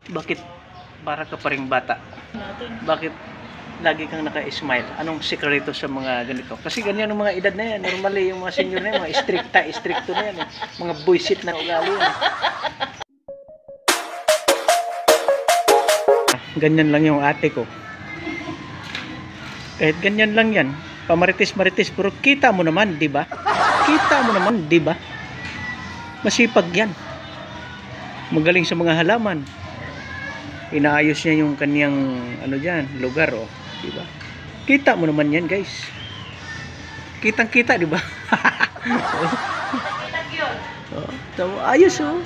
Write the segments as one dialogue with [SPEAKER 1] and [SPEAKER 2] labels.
[SPEAKER 1] Bakit para ka pa ring bata? Bakit lagi kang naka-smile? Anong sikreto sa mga ganito? Kasi ganyan ang mga edad na yan. Normally yung mga senior na yan, mga stricto na yan. Mga buisit na ugali yan. Ganyan lang yung ate ko. Kahit ganyan lang yan, pamaritis-maritis, pero kita mo naman, di ba? Kita mo naman, di ba? Masipag yan. Magaling sa mga halaman. Inaayos niya yung kaniyang ano diyan, lugar, oh, di ba? Kita mo naman yan, guys. Kitang-kita, di ba? Oh, ayos, oh.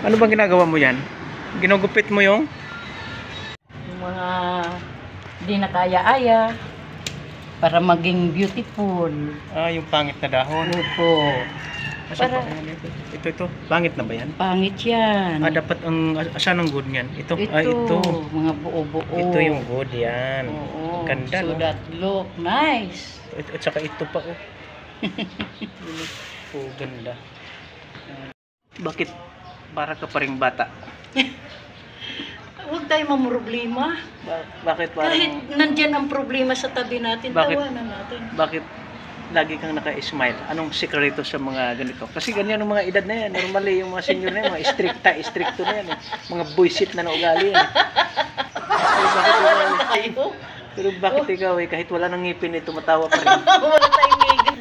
[SPEAKER 1] Ano bang ginagawa mo yan? Ginugupit mo yung
[SPEAKER 2] Mga di na kaya-aya para maging beautiful.
[SPEAKER 1] yung pangit na dahon.
[SPEAKER 2] Opo.
[SPEAKER 1] Para ito pangit na ba yan?
[SPEAKER 2] Pangit yan.
[SPEAKER 1] Dapat ang asan ang good niyan? Ito.
[SPEAKER 2] Ito. Mga buo-buo.
[SPEAKER 1] Ito yung good yan.
[SPEAKER 2] Oo.
[SPEAKER 1] Ganda,
[SPEAKER 2] so
[SPEAKER 1] no?
[SPEAKER 2] that look nice.
[SPEAKER 1] At saka ito pa, oh. Oh, ganda. Bakit para ka pa ring bata?
[SPEAKER 2] Huwag tayo mamroblema.
[SPEAKER 1] Bakit parang
[SPEAKER 2] Kahit nandyan ang problema sa tabi natin,
[SPEAKER 1] Bakit?
[SPEAKER 2] tawanan natin.
[SPEAKER 1] bakit lagi kang naka-smile? Anong sikreto sa mga ganito? Kasi ganyan ang mga edad na yan. Normally yung mga senior na yan, mga stricto na yan. Mga buisit na ugali yan. Pero bakit ikaw kahit wala nang ngipin tumatawa pa rin?
[SPEAKER 2] Wala tayong miga.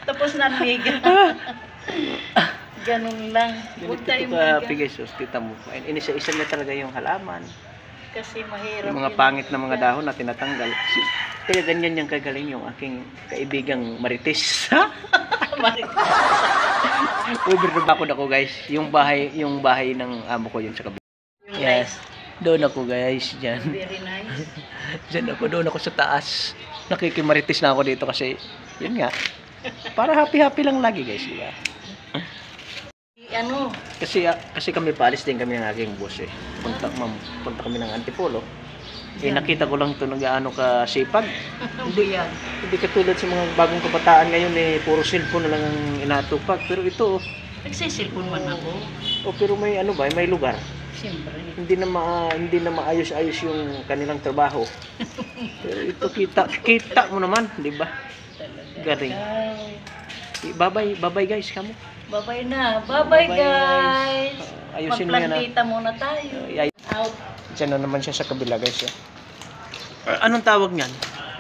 [SPEAKER 2] Tapos na miga. Ganun lang. Huwag
[SPEAKER 1] Ganito
[SPEAKER 2] tayong
[SPEAKER 1] ka,
[SPEAKER 2] miga.
[SPEAKER 1] Pegasus, kita mo. Inisa-isa niya talaga yung halaman.
[SPEAKER 2] Kasi mahirap.
[SPEAKER 1] Yung mga
[SPEAKER 2] yun.
[SPEAKER 1] pangit na mga dahon na tinatanggal. Kaya ganyan yung kagaling yung aking kaibigang Marites. Overbakod ako, guys. Yung bahay ng amo ko yun sa kabila. Yes. Doon ako, guys. Diyan.
[SPEAKER 2] Very nice.
[SPEAKER 1] Doon ako sa taas. Nakikimarites na ako dito kasi yun nga. Para happy lang lagi, guys, di ba?
[SPEAKER 2] Ano?
[SPEAKER 1] Kasi kami paalis din kami ng aking boss eh. Punta kami ng Antipolo. Nakita ko lang ito nag-aano ka sipag. Hindi katulad sa mga bagong kabataan ngayon puro cellphone na lang ang inatupag. Pero ito
[SPEAKER 2] Nagsisilpon man ako.
[SPEAKER 1] pero may may lugar.
[SPEAKER 2] Siyempre.
[SPEAKER 1] Hindi na maayos-ayos yung kanilang trabaho. Pero ito kita mo naman, di ba? Galing. Bye guys, kamo.
[SPEAKER 2] Bye-bye na. Bye-bye, guys.
[SPEAKER 1] Ayusin mo yan.
[SPEAKER 2] Magplantita muna tayo. Out.
[SPEAKER 1] Diyan na naman siya sa kabila, guys. Anong tawag niyan?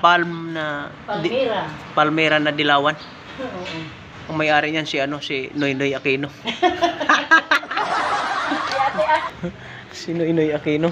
[SPEAKER 2] Palmera.
[SPEAKER 1] Palmera na dilawan.
[SPEAKER 2] Oo.
[SPEAKER 1] Ang may-ari niyan si Noynoy Aquino. Si Noynoy Aquino.